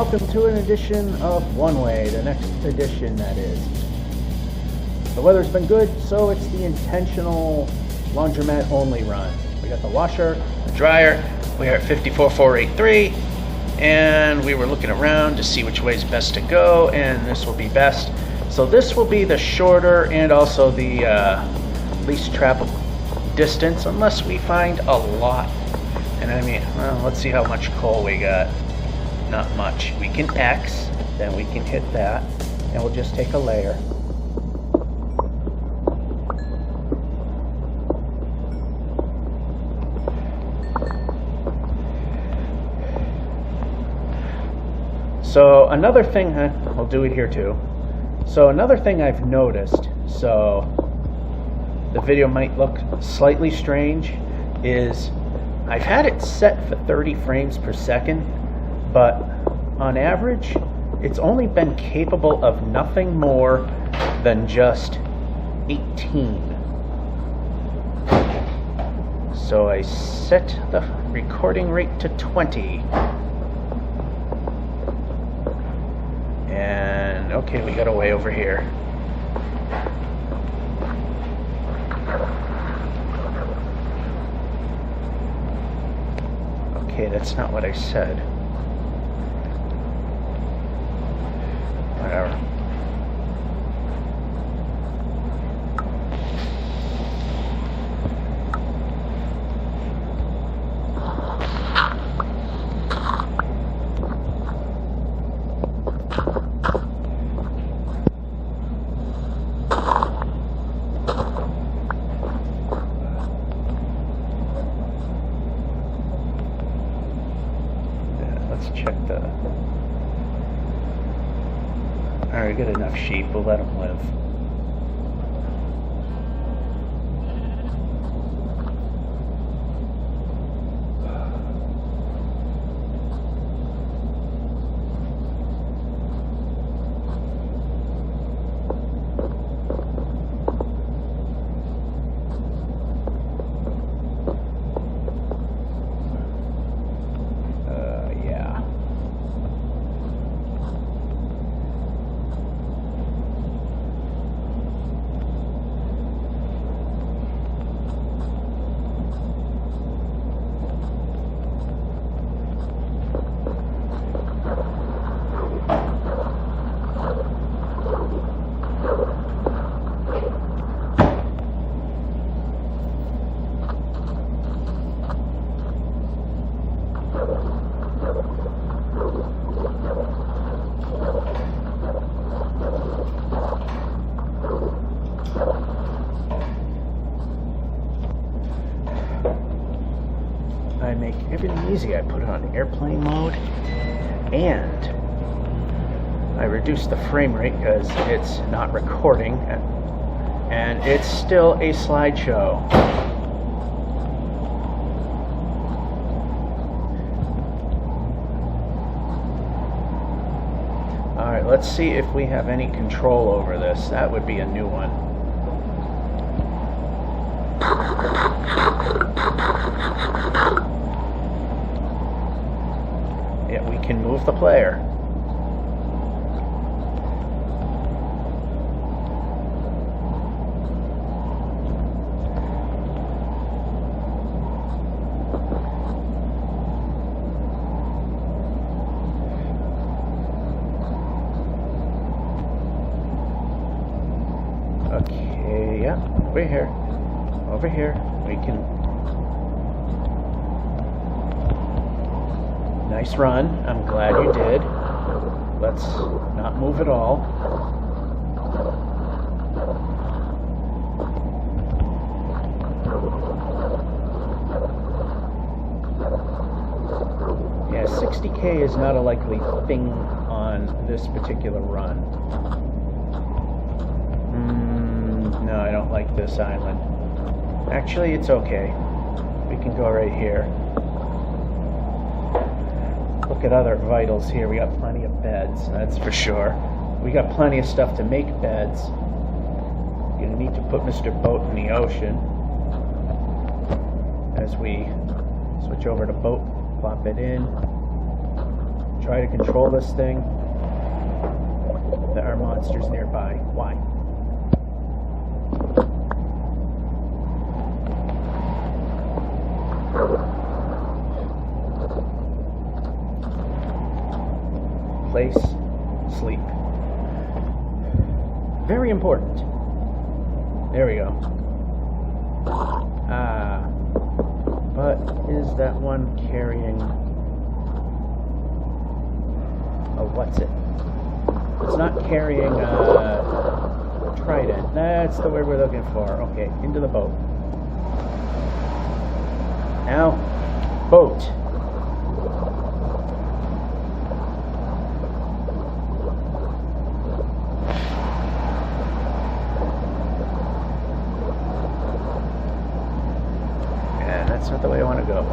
welcome to an edition of One Way, the next edition that is. The weather's been good, so it's the intentional laundromat only run. We got the washer, the dryer, we are at 54,483, and we were looking around to see which way is best to go, and this will be best. So this will be the shorter and also the least traveled distance, unless we find a lot. And I mean, well, let's see how much coal we got. Not much. We can X, then we can hit that, and we'll just take a layer. So another thing, we'll do it here too. So another thing I've noticed, so the video might look slightly strange, is I've had it set for 30 frames per second, but on average, it's only been capable of nothing more than just 18. So I set the recording rate to 20. And okay, we got away over here. Okay, that's not what I said. Whatever. Let's check the... Alright, we got enough sheep, we'll let them live. I make everything easy. I put it on airplane mode, and I reduce the frame rate because it's not recording, and it's still a slideshow. Alright, let's see if we have any control over this. That would be a new one. Yeah, we can move the player. Okay, yeah, over here. Over here. We can... Nice run. I'm glad you did. Let's not move at all. Yeah, 60K is not a likely thing on this particular run. No, I don't like this island. Actually, it's okay. We can go right here. Look at other vitals here. We got plenty of beds, that's for sure. We got plenty of stuff to make beds. You're gonna need to put Mr. Boat in the ocean. As we switch over to boat, plop it in. try to control this thing. There are monsters nearby. Why? Place, sleep. Very important. There we go. But is that one carrying what's it? It's not carrying a trident. That's the word we're looking for. Okay, into the boat. Now, boat. And that's not the way I want to go.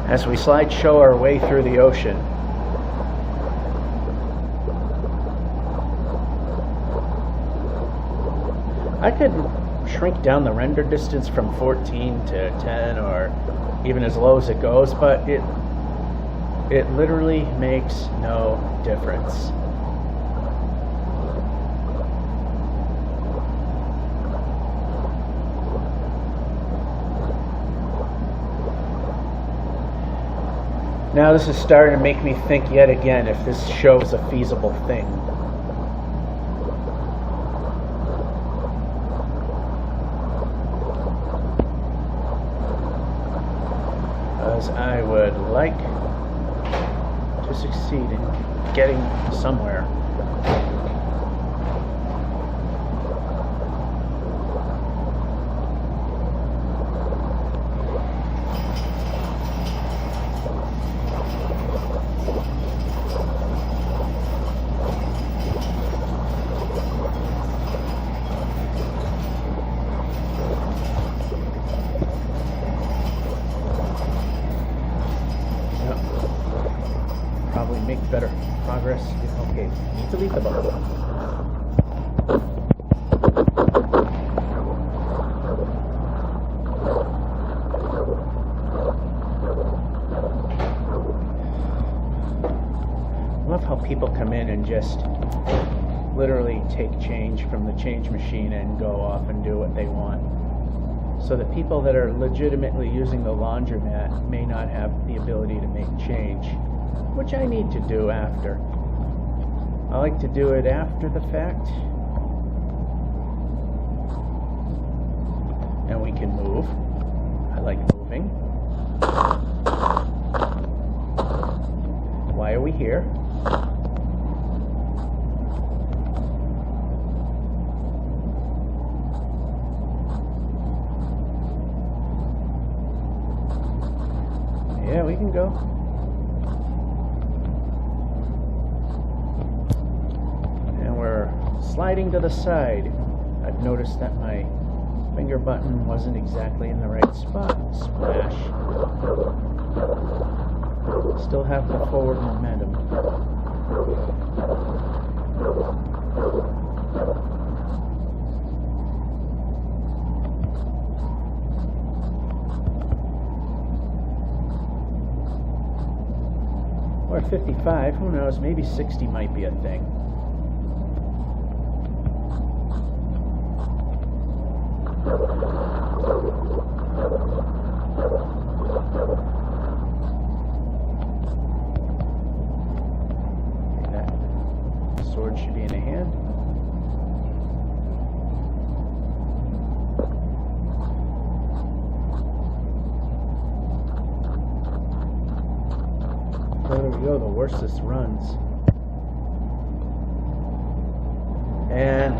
As we slideshow our way through the ocean. I could shrink down the render distance from 14 to 10 or even as low as it goes, but it literally makes no difference. Now this is starting to make me think yet again if this show is a feasible thing. Because I would like to succeed in getting somewhere. Make better progress. Okay, need to leave the boat. I love how people come in and just literally take change from the change machine and go off and do what they want. So the people that are legitimately using the laundromat may not have the ability to make change, which I need to do after. I like to do it after the fact. And we can move. I like moving. Why are we here? Yeah, we can go. Sliding to the side. I've noticed that my finger button wasn't exactly in the right spot. Splash. Still have the forward momentum. Or 55, who knows, maybe 60 might be a thing. That sword should be in a hand. The further we go, the worse this runs. And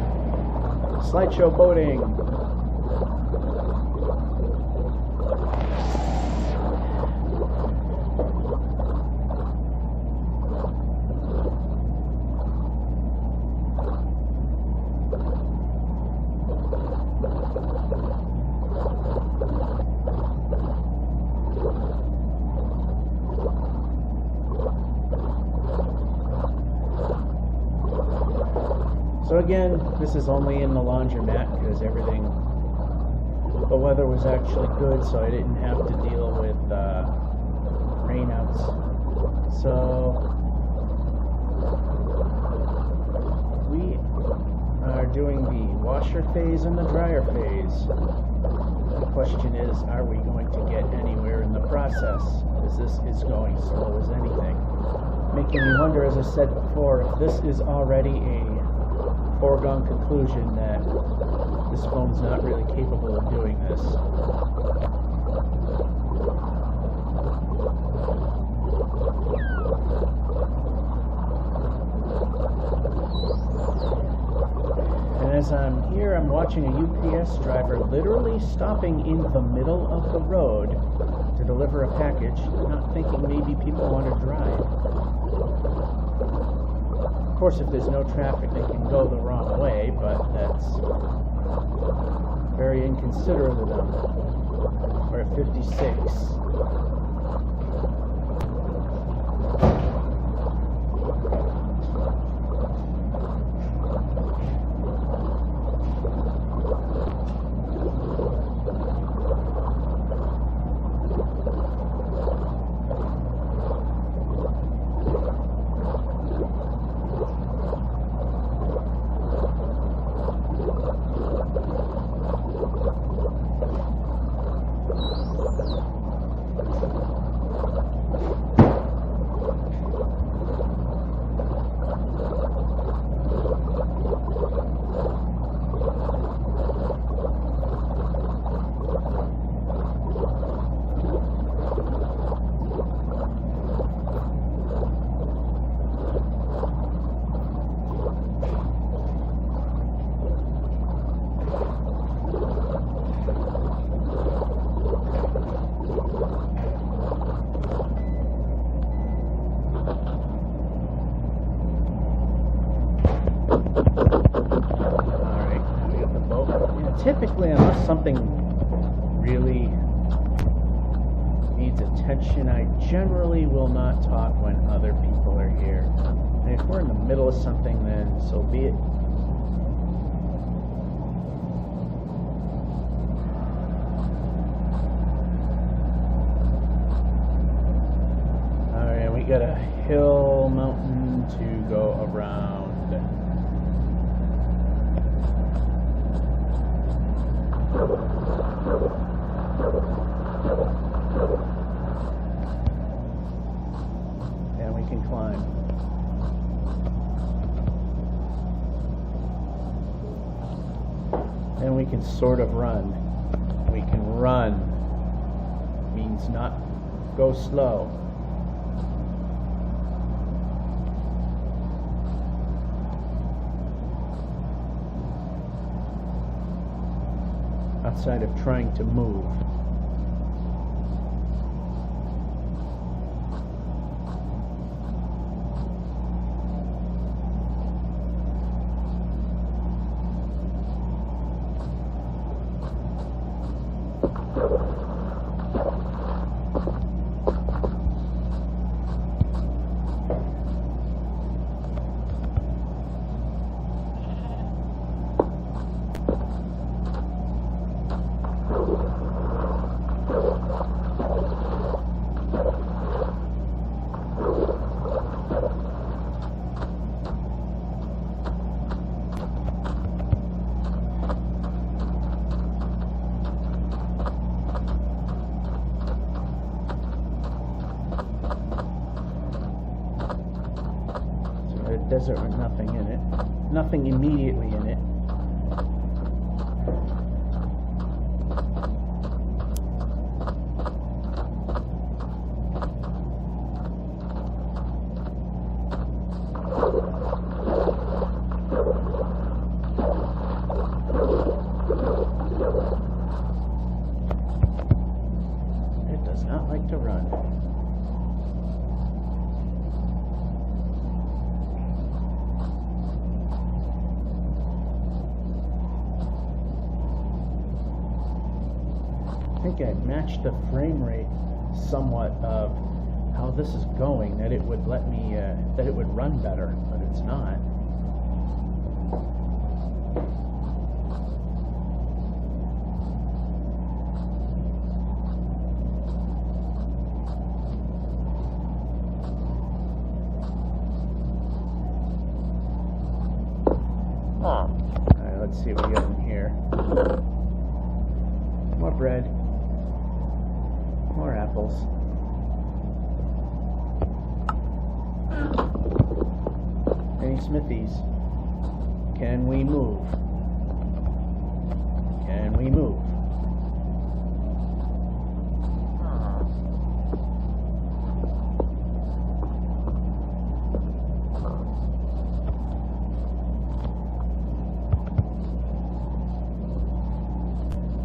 slideshow boating. So again, this is only in the laundromat because the weather was actually good, so I didn't have to deal with rainouts. So we are doing the washer phase and the dryer phase. The question is, are we going to get anywhere in the process? As this is going slow as anything. Making me wonder, as I said before, if this is already a foregone conclusion that this phone's not really capable of doing this. And as I'm here, I'm watching a UPS driver literally stopping in the middle of the road to deliver a package, not thinking maybe people want to drive. Of course, if there's no traffic, they can go the wrong way, but that's very inconsiderate of them. We're at 56. Typically, unless something really needs attention, I generally will not talk when other people are here. And if we're in the middle of something, then so be it. Alright, we got a hill mountain to go around. And we can climb. And we can sort of run. We can run. Means not go slow. Outside of trying to move. Desert with nothing in it. Nothing immediately in it. It does not like to run. I think I matched the frame rate somewhat of how this is going, that it would let me, that it would run better, but it's not. Alright, let's see what we got in here. More bread. More apples. Any smithies? Can we move? Can we move?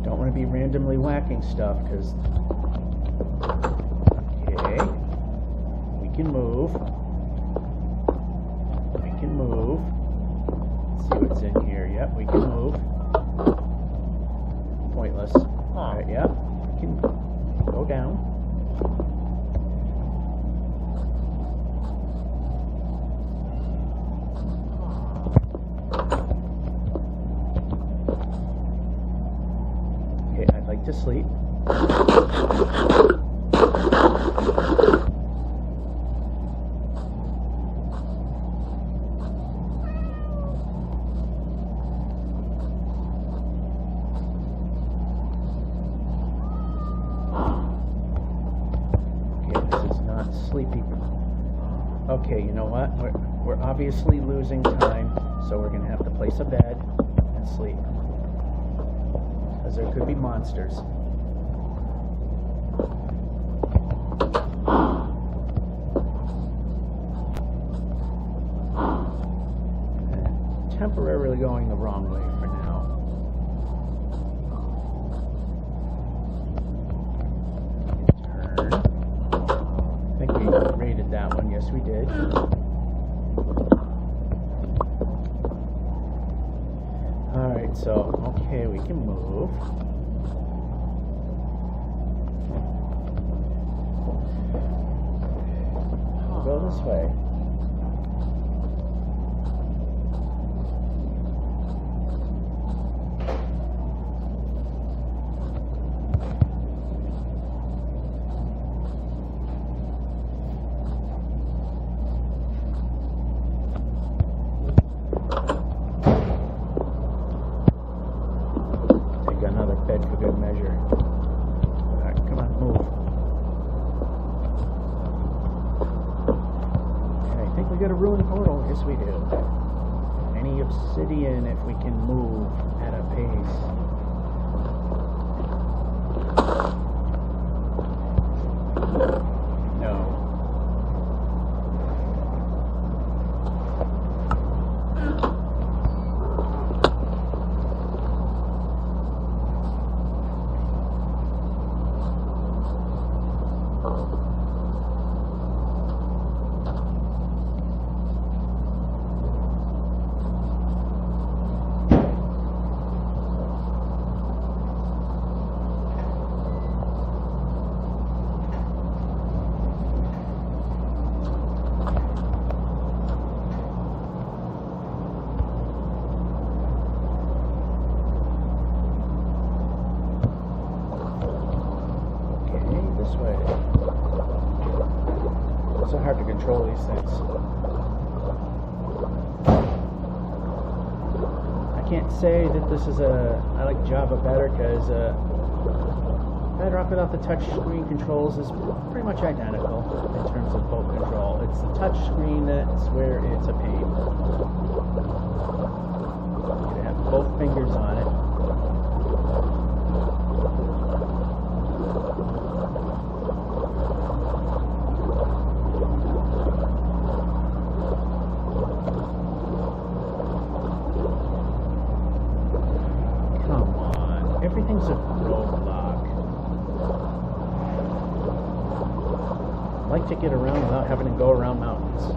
Don't want to be randomly whacking stuff because... Okay. We can move. We can move. Let's see what's in here. Yep, we can move. Pointless. Alright, yep. We can go down. Okay, I'd like to sleep. Sleepy. Okay, you know what? We're obviously losing time, so we're gonna have to place a bed and sleep. Because there could be monsters. And temporarily going the wrong way for now. Rated that one, yes we did. Alright, so, okay, we can move. We'll go this way. Another bed for good measure. Alright, come on, move. Okay, I think we got a ruined portal. Yes, we do. Any obsidian if we can move at a pace. No. It's so hard to control these things. I can't say that this is I like Java better because Bedrock without the touch screen controls is pretty much identical in terms of boat control. It's the touch screen that's where it's a pain. You have both fingers on it. Everything's a roadblock. I like to get around without having to go around mountains.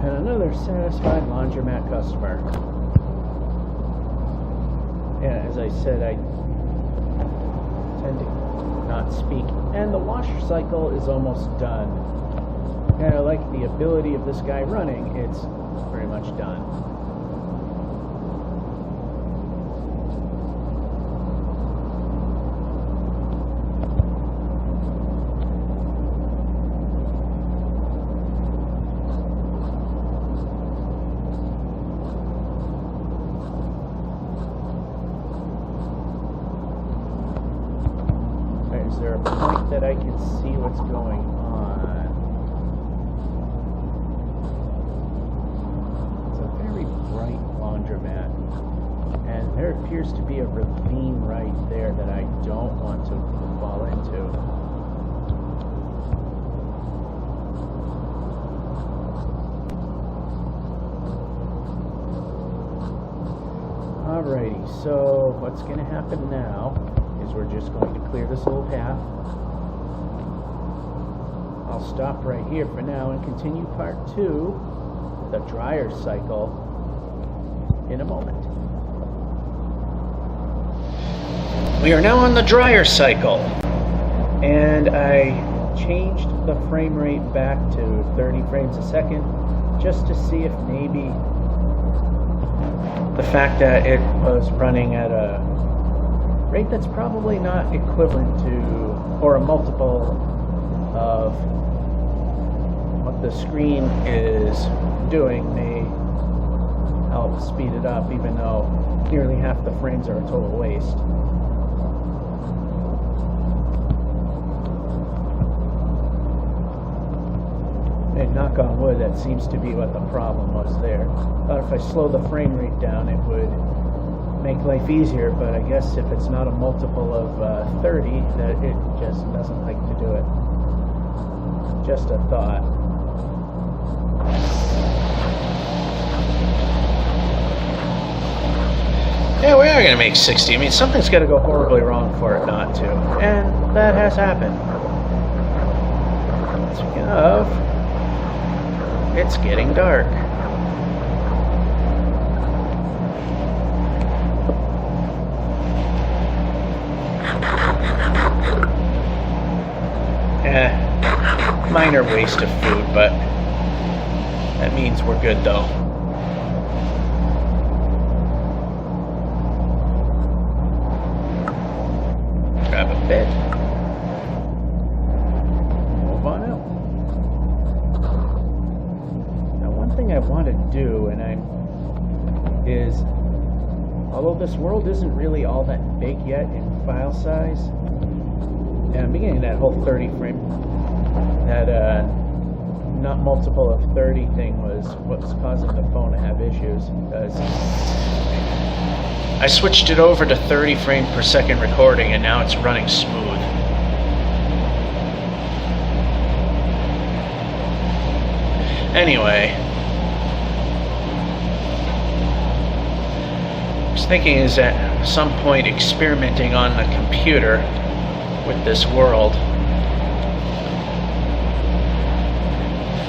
Another satisfied laundromat customer. Yeah, as I said, I tend to not speak. And the washer cycle is almost done. And I like the ability of this guy running. It's pretty much done. Is there a point that I can see what's going on? It's a very bright laundromat, and there appears to be a ravine right there that I don't want to fall into. Alrighty, so what's going to happen now? We're just going to clear this little path. I'll stop right here for now and continue part 2, the dryer cycle, in a moment. We are now on the dryer cycle, and I changed the frame rate back to 30 frames a second just to see if maybe the fact that it was running at a rate that's probably not equivalent to, or a multiple of what the screen is doing, may help speed it up, even though nearly half the frames are a total waste. And knock on wood, that seems to be what the problem was there. Thought if I slow the frame rate down, it would make life easier, but I guess if it's not a multiple of 30, that it just doesn't like to do it. Just a thought. Yeah, we are going to make 60. I mean, something's got to go horribly wrong for it not to. And that has happened. Speaking of, it's getting dark. Minor waste of food, but that means we're good though. Grab a bed. Move on out. Now, one thing I want to do, is, although this world isn't really all that big yet in file size, and I'm beginning that whole 30 frame, that not multiple of 30 thing was what's causing the phone to have issues, because I switched it over to 30 frames per second recording and now it's running smooth. Anyway, I was thinking is at some point experimenting on the computer with this world.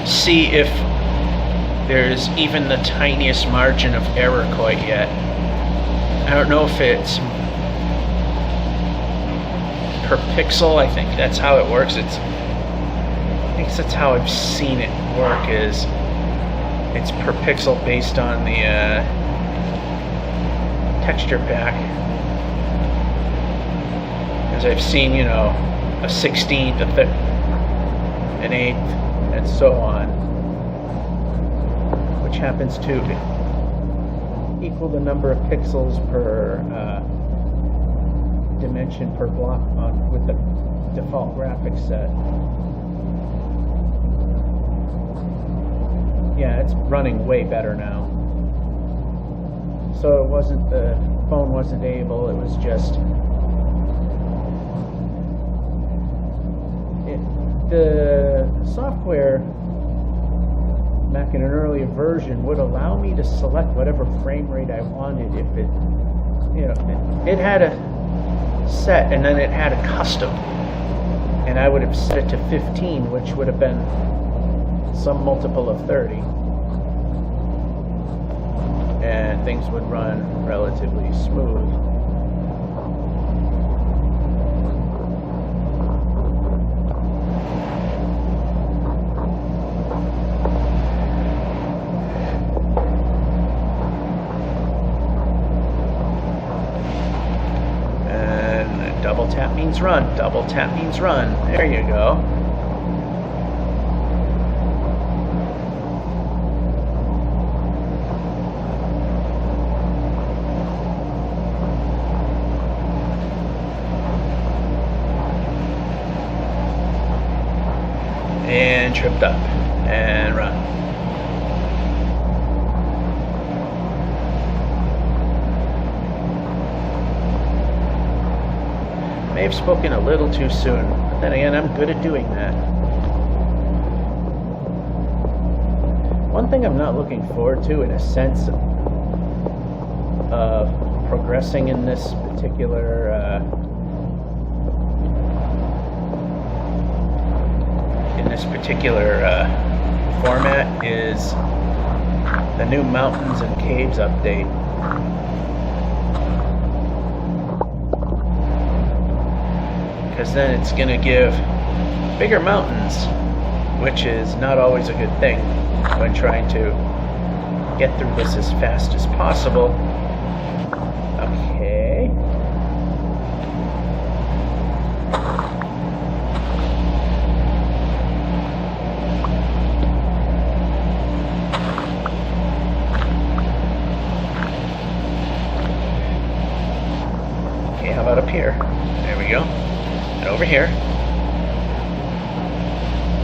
See if there's even the tiniest margin of error quite yet. I don't know if it's per pixel. I think that's how it works. I think that's how I've seen it work, is it's per pixel based on the texture pack. As I've seen, you know, a 16th, an 8th, and so on, which happens to equal the number of pixels per dimension per block with the default graphics set. Yeah, it's running way better now. So the phone wasn't able, it was just the software back in an earlier version would allow me to select whatever frame rate I wanted. If it, you know, it had a set and then it had a custom, and I would have set it to 15, which would have been some multiple of 30, and things would run relatively smooth. Double tap means run. Double tap means run. There you go. And tripped up. And run. May have spoken a little too soon, but then again, I'm good at doing that. One thing I'm not looking forward to, in a sense, of progressing in this particular format, is the new Mountains and Caves update. Because then it's going to give bigger mountains, which is not always a good thing when trying to get through this as fast as possible. Okay. Okay, how about up here? There we go. And over here.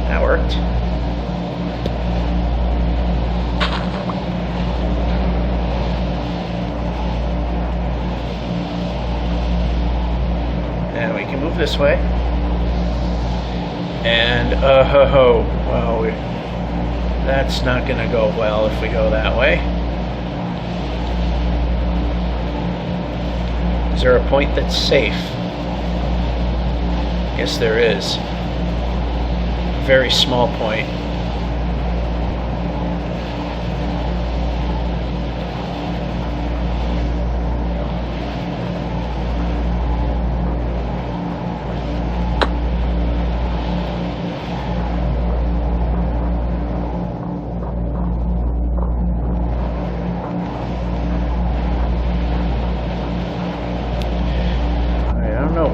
That worked. And we can move this way. And well, that's not going to go well if we go that way. Is there a point that's safe? Yes, there is. Very small point.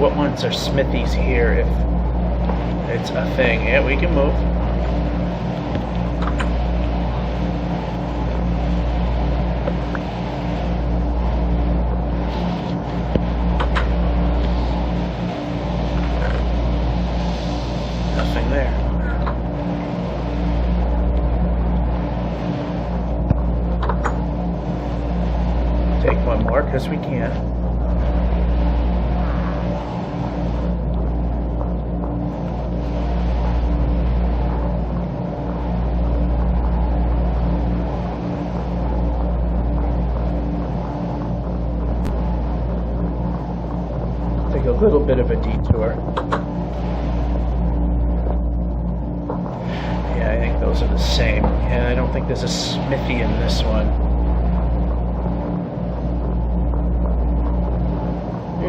What ones are smithies here if it's a thing? Yeah, we can move. Nothing there. Take one more because we can. A little bit of a detour. Yeah, I think those are the same. Yeah, I don't think there's a smithy in this one.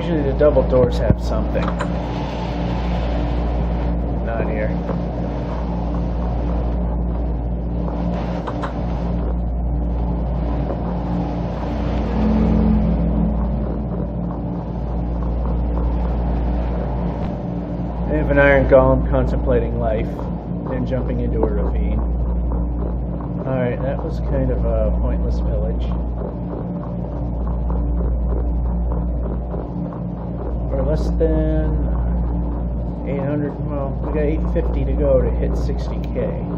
Usually the double doors have something. Not here. I have an iron golem contemplating life, then jumping into a ravine. Alright, that was kind of a pointless village. Or less than 800, well, we got 850 to go to hit 60k.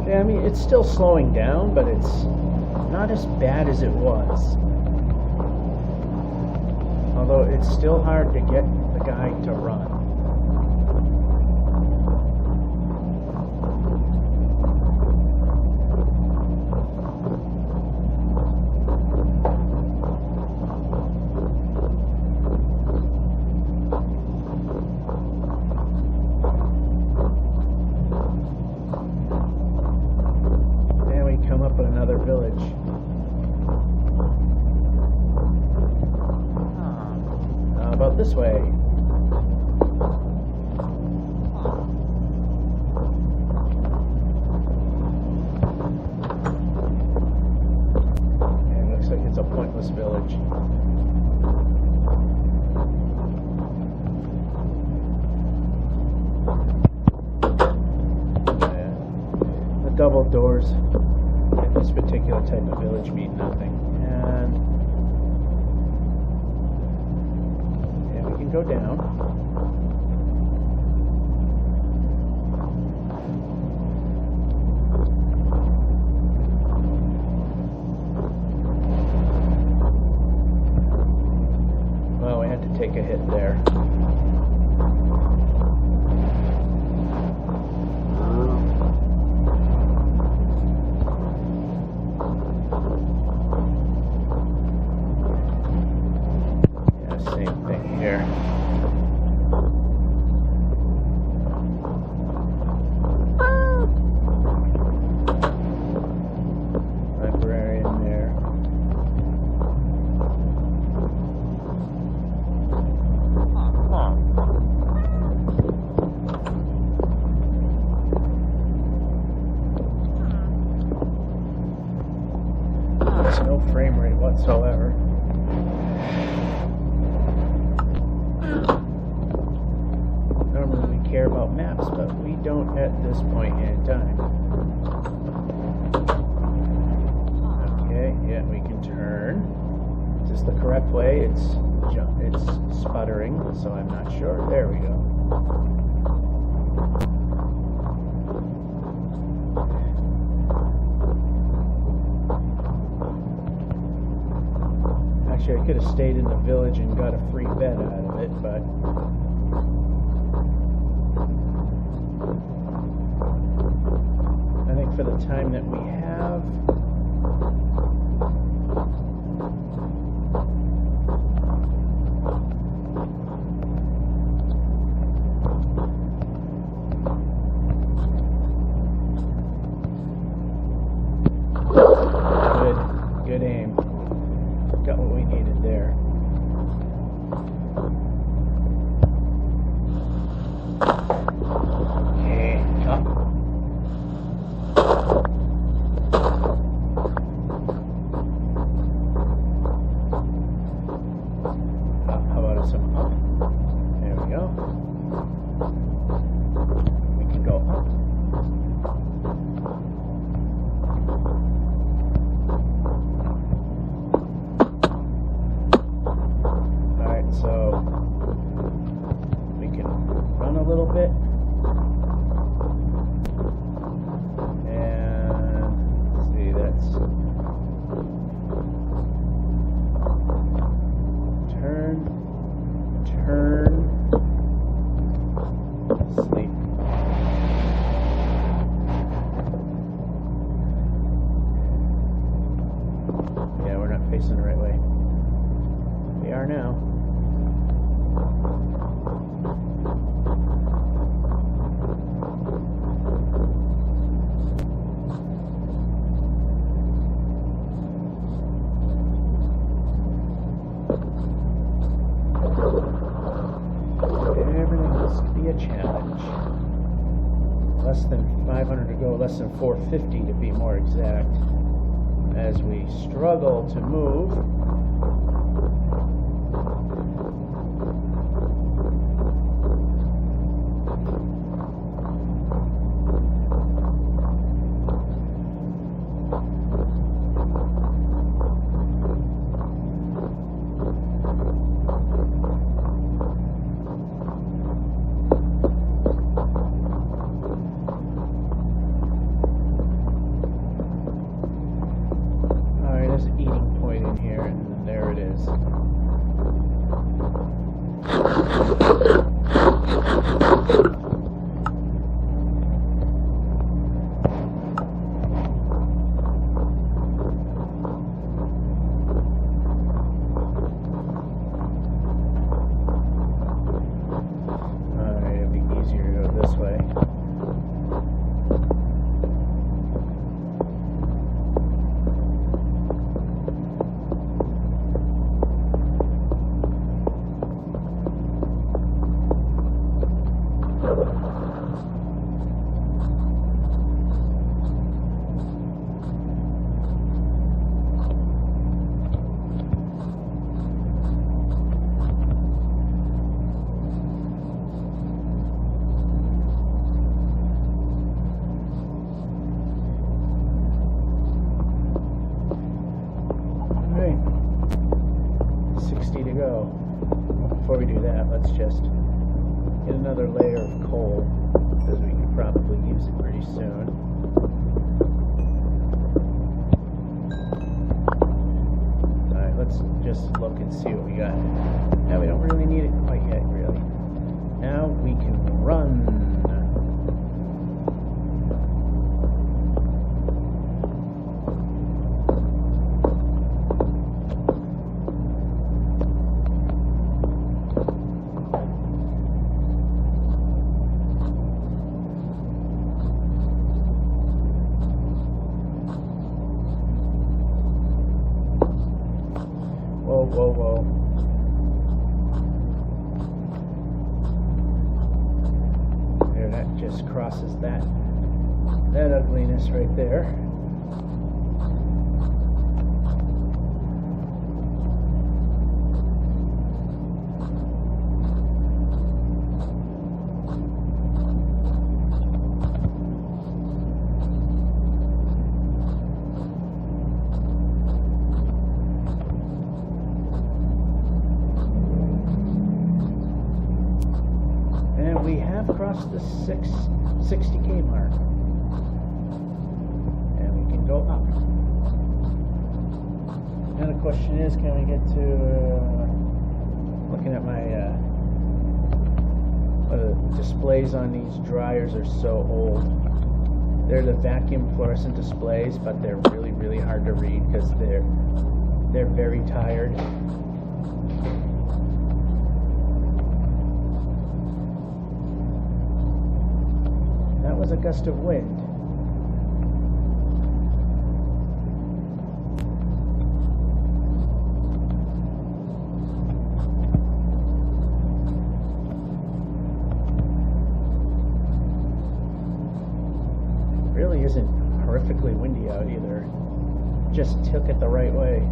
I mean, it's still slowing down, but it's not as bad as it was. Although it's still hard to get the guy to run. Another village. How about this way? Yeah, it looks like it's a pointless village. Yeah. The double doors in this particular type of village mean nothing. And we can go down. Well, we had to take a hit there. No frame rate whatsoever. Normally we care about maps, but we don't at this point in time. Okay, yeah, we can turn. Is this the correct way? It's sputtering, so I'm not sure. There we go. Actually, I could have stayed in the village and got a free bed out of it, but I think for the time that we have, good aim. Got what we needed there. Okay, up. How about some up? There we go. We can go up. So we can run a little bit, and let's see, that's turn, sleep. Yeah, we're not facing the right way. They are now. Everything has to be a challenge. Less than 500 to go, less than 450 to be more exact, as we struggle to move. Before we do that, let's just get another layer of coal, because we can probably use it pretty soon. Alright, let's just look and see what we got. Now we don't really need it quite yet, really. Now we can run. Whoa. There, that just crosses that ugliness right there. We have crossed the 60K mark, and we can go up. Now the question is, can we get to looking at my displays on these dryers are so old. They're the vacuum fluorescent displays, but they're really hard to read because they're very tired. That was a gust of wind. Really isn't horrifically windy out either. Just took it the right way.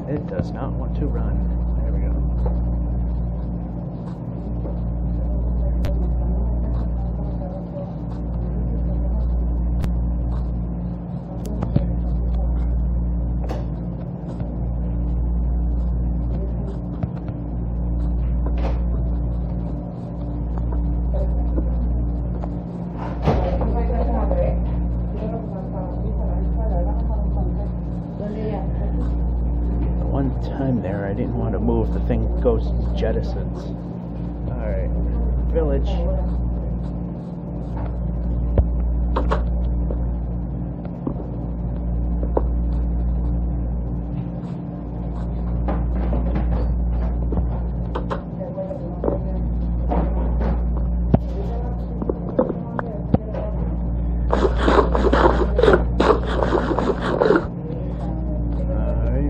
It does not want to run. There we go. One time there, I didn't want to move. The thing goes jettisons. Alright. Village.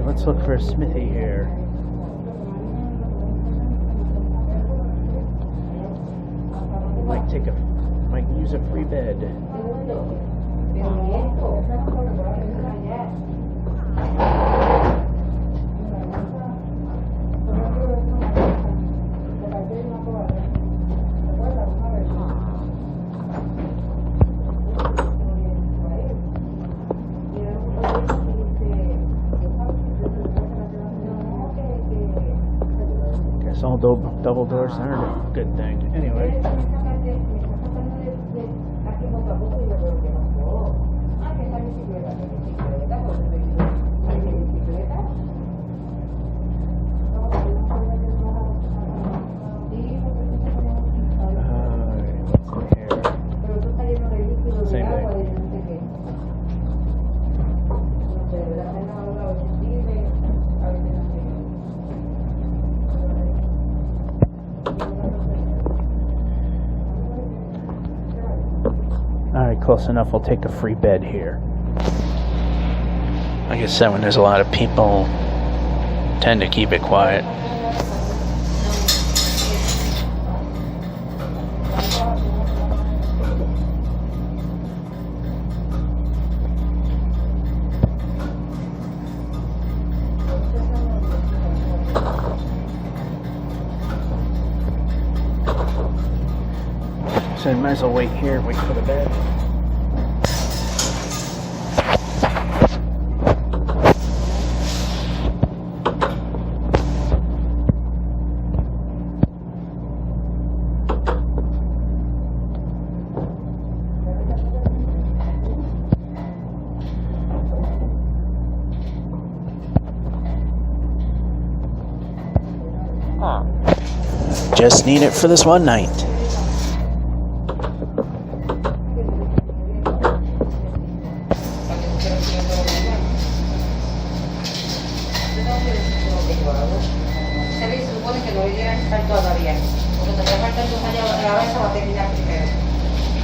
Let's look for a smithy here. Might use a free bed. Guess all double doors aren't a good thing. Anyway. Alright, close enough. I'll take a free bed here. Like I said, when there's a lot of people, tend to keep it quiet. So I might as well wait here, wait for the bed. Just need it for this one night. Se supone que lo debería estar todavía, porque todavía faltan 2 años, la cabeza va a terminar primero.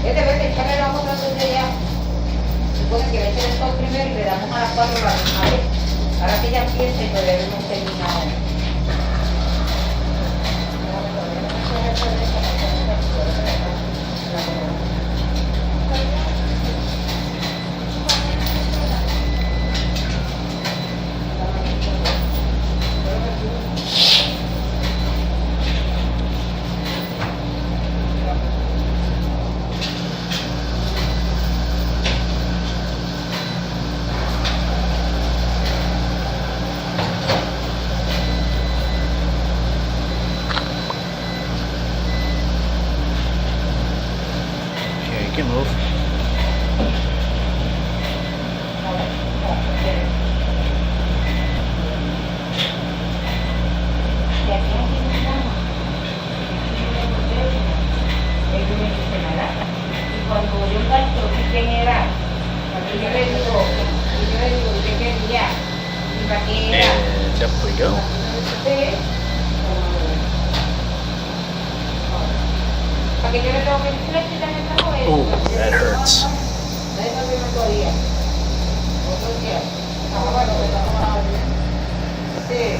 Vete, echarle las otras 2 de allá. Supone que le echen el sol primero y le damos a las 4 la misma vez. Ahora que ya empiece, pues debemos terminar. You can move. Cuando yo gasto, ¿quién era? Cuando yo le digo, ¿qué quería? ¿Y para qué era? And up we go. ¿Para qué yo le tengo que decir aquí también está joven? Oh, that hurts.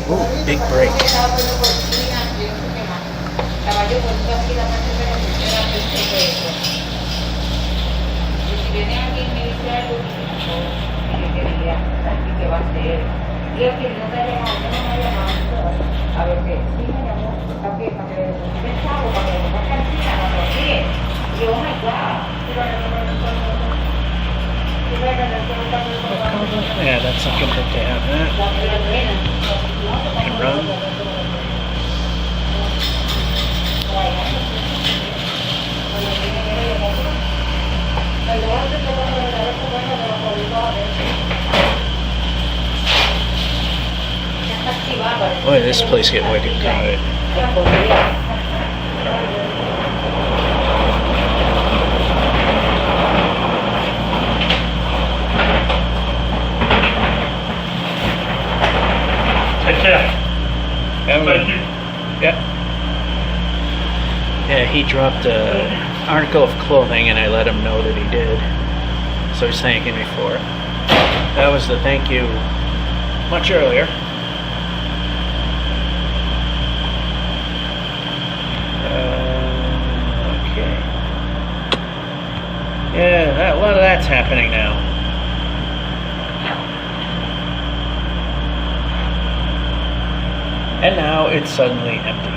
Oh, big break. Estaba yo con toda la parte de la Tiene alguien que dice algo y que quería, y que va a hacer. Y es que no te ha llamado, no me ha llamado. A ver qué, sí me llamó, para que le deposite el chavo, para que le ponga cantina, no lo sigue. Y yo, oh my God. Yeah, that's not good that they have that. Can run. Boy, this place get wicked crowded. Take care. Thank you. Yeah. Yeah, he dropped an article of clothing and I let him know that he did. So he's thanking me for it. That was the thank you much earlier. Okay. Yeah, a lot of that's happening now. And now it's suddenly empty.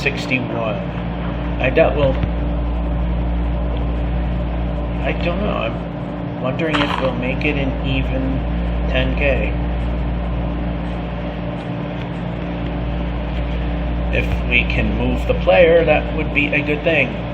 61. I doubt we'll... I don't know. I'm wondering if we'll make it an even 10K. If we can move the player, that would be a good thing.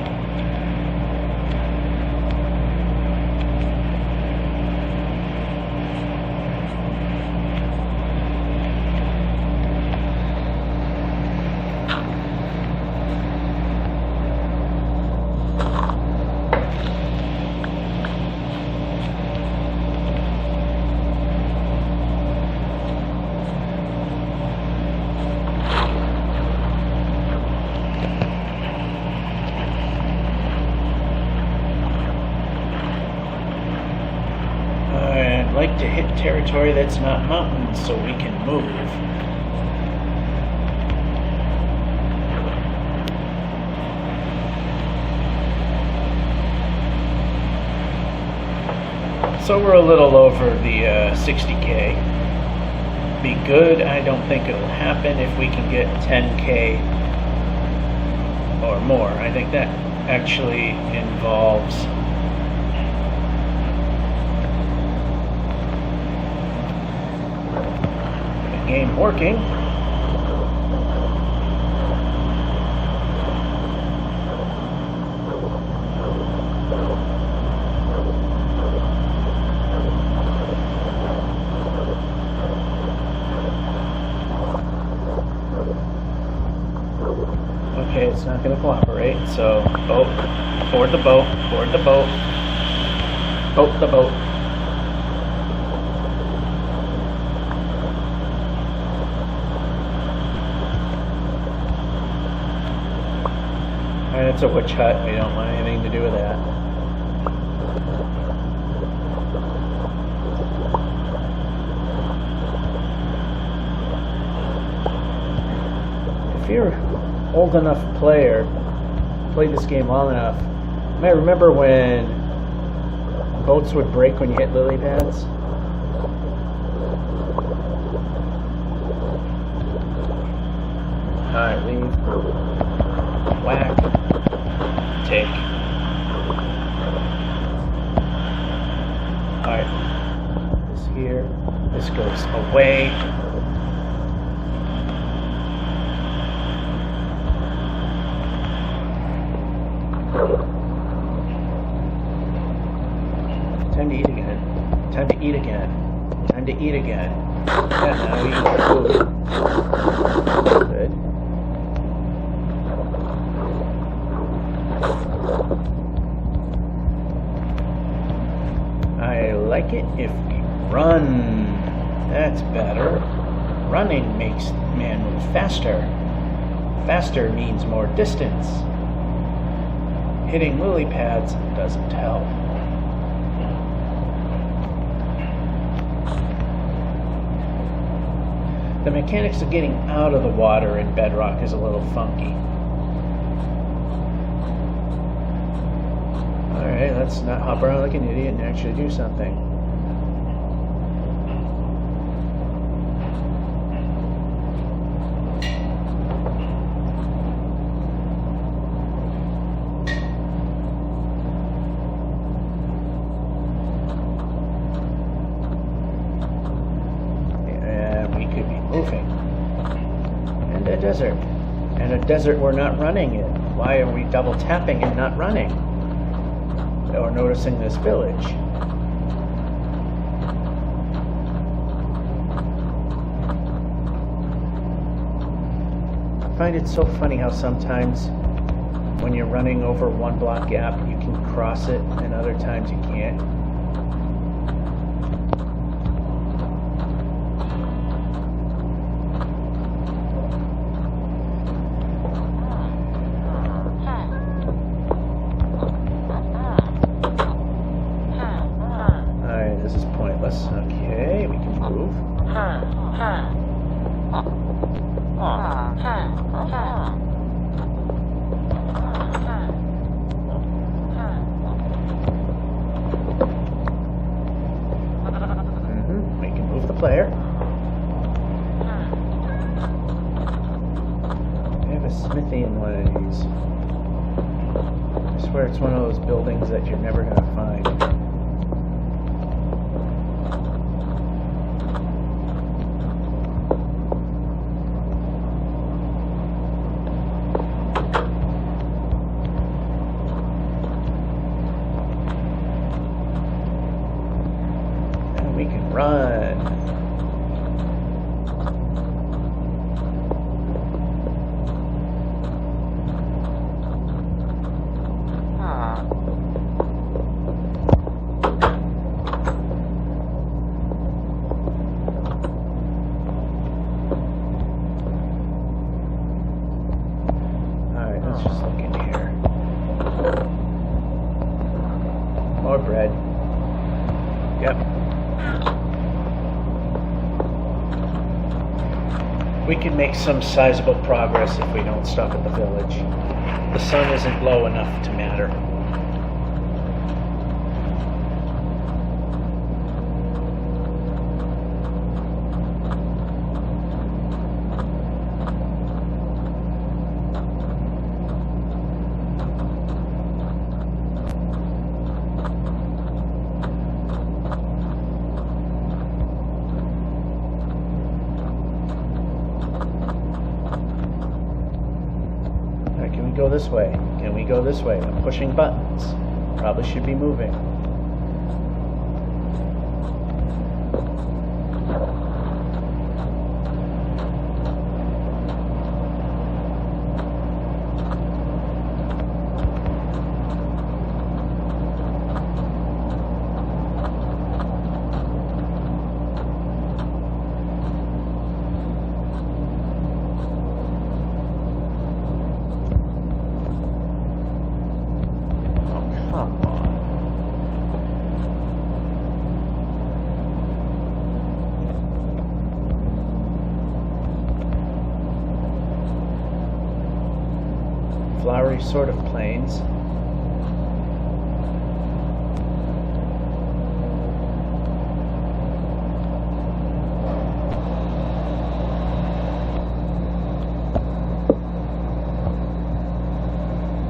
I'd like to hit territory that's not mountains so we can move. So we're a little over the 60K. Be good. I don't think it'll happen if we can get 10K or more. I think that actually involves the game working. Okay, it's not going to cooperate, so boat, board the boat, board the boat, boat the boat. Alright, it's a witch hut, we don't want anything to do with that. If you're old enough player, played this game long enough, you might remember when boats would break when you hit lily pads. Alright, leave. Whack. Take. Alright. This here. This goes away. Time to eat again. Time to eat again. Time to eat again. Yeah, now we eat food. Good. I like it if we run. That's better. Running makes man move faster. Faster means more distance. Hitting lily pads doesn't help. The mechanics of getting out of the water in Bedrock is a little funky. Alright, let's not hop around like an idiot and actually do something. And we could be moving. And a desert. And a desert we're not running in. Why are we double tapping and not running? Or noticing this village? I find it so funny how sometimes when you're running over one block gap you can cross it and other times you can't. This is pointless. Okay, we can move. We can move the player. I have a smithy in one of these. I swear it's one of those buildings that you're never going to find. We can run. Alright, let's just look in here. More bread. Yep. We can make some sizable progress if we don't stop at the village. The sun isn't low enough to matter. Can we go this way? Can we go this way? I'm pushing buttons. Probably should be moving. Flowery sort of plains.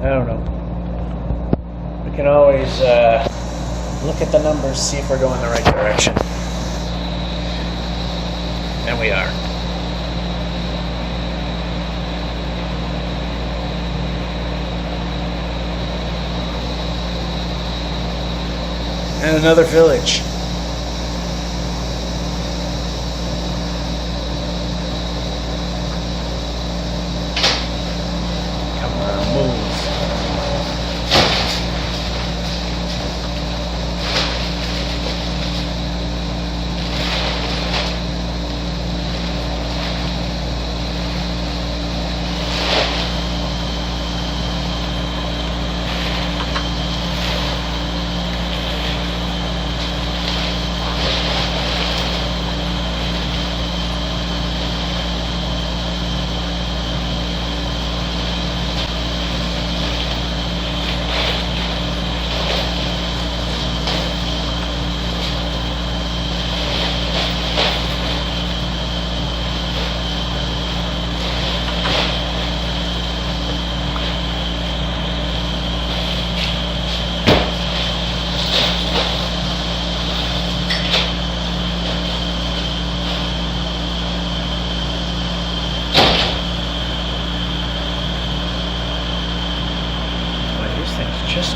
I don't know. We can always look at the numbers, see if we're going the right direction. And we are. And another village. Come on, move.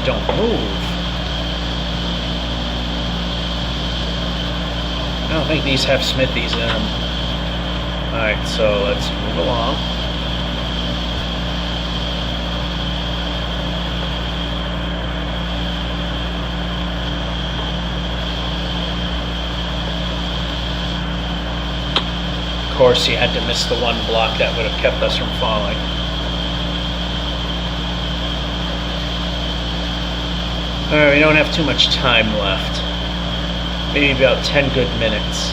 don't move. I don't think these have smithies in them. Alright, so let's move along. Of course, you had to miss the one block that would have kept us from falling. Alright, we don't have too much time left. Maybe about 10 good minutes.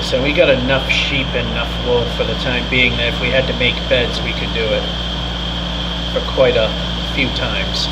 So we got enough sheep and enough wool for the time being that if we had to make beds, we could do it for quite a few times.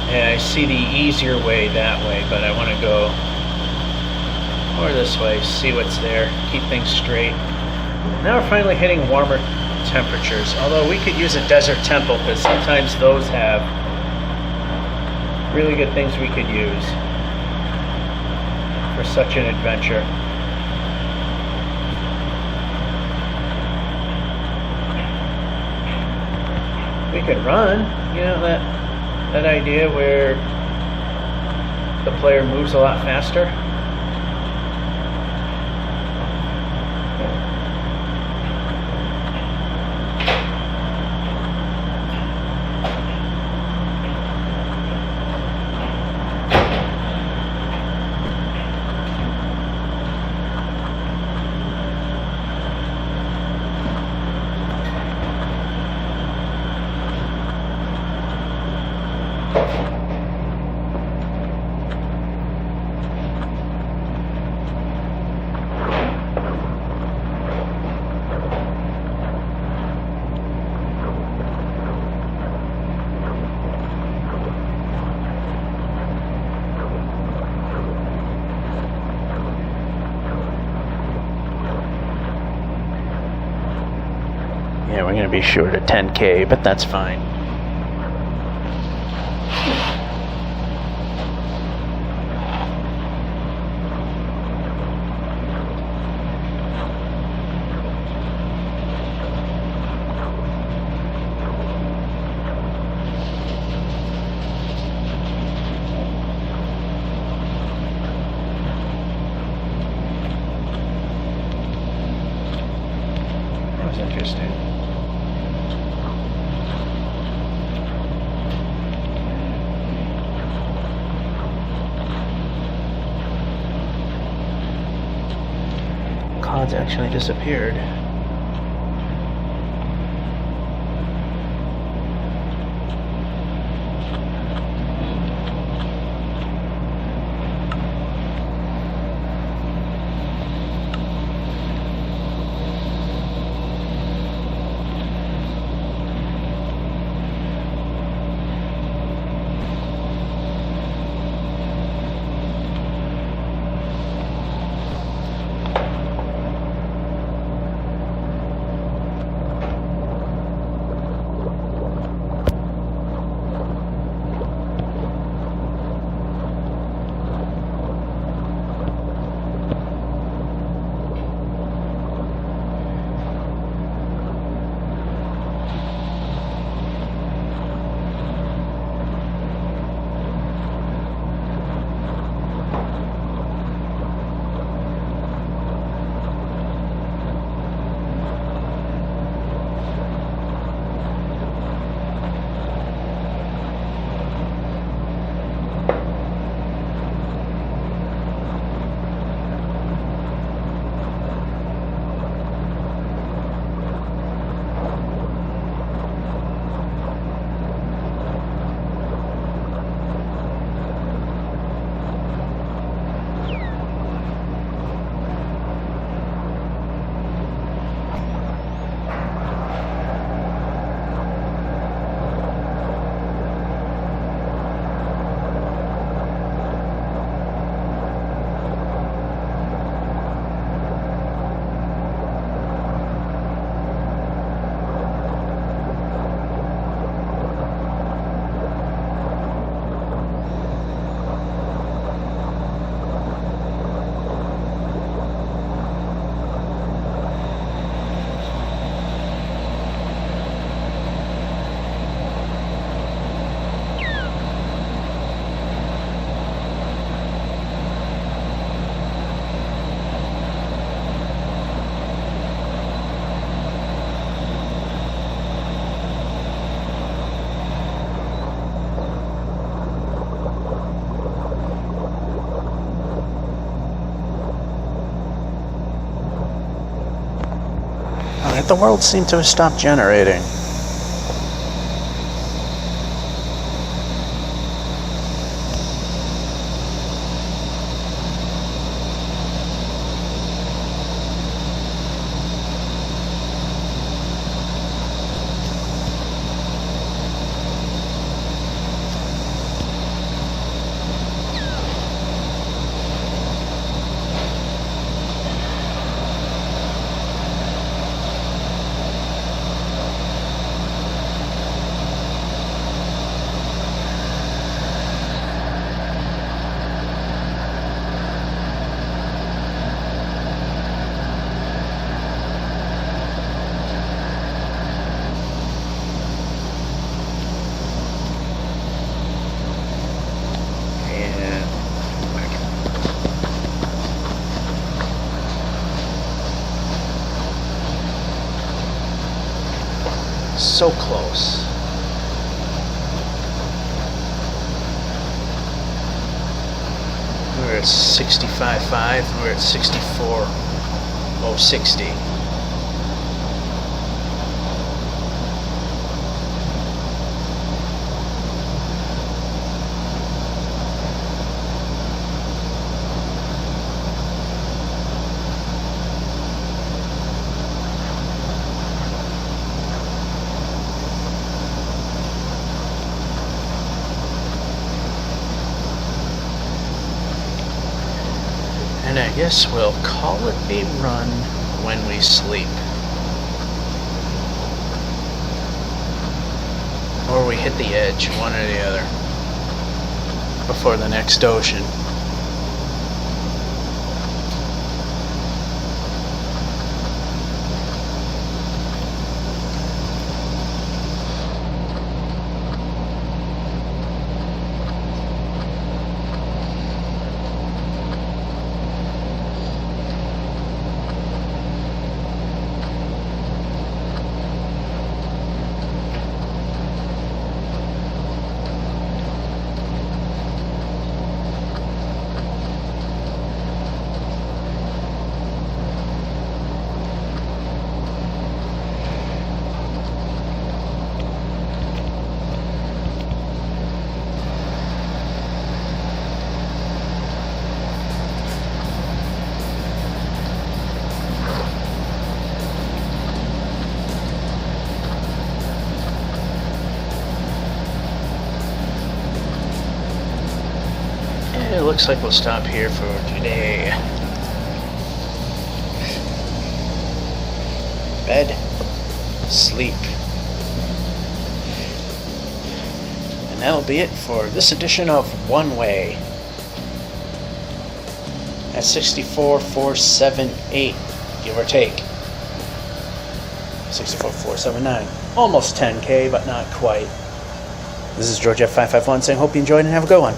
Yeah, I see the easier way that way, but I want to go more this way, see what's there, keep things straight. Now we're finally hitting warmer temperatures, although we could use a desert temple because sometimes those have really good things we could use for such an adventure. We could run, you know, that idea where the player moves a lot faster. Yeah, we're going to be short of 10K, but that's fine. That was interesting. Clouds actually disappeared. like the world seemed to have stopped generating. So close. We're at 65.5, we're at 64.060. And I guess we'll call it a run when we sleep. Or we hit the edge, one or the other, before the next ocean. It looks like we'll stop here for today. Bed, sleep. And that'll be it for this edition of One Way. At 64,478, give or take. 64,479. Almost 10K, but not quite. This is George F551 saying hope you enjoyed and have a good one.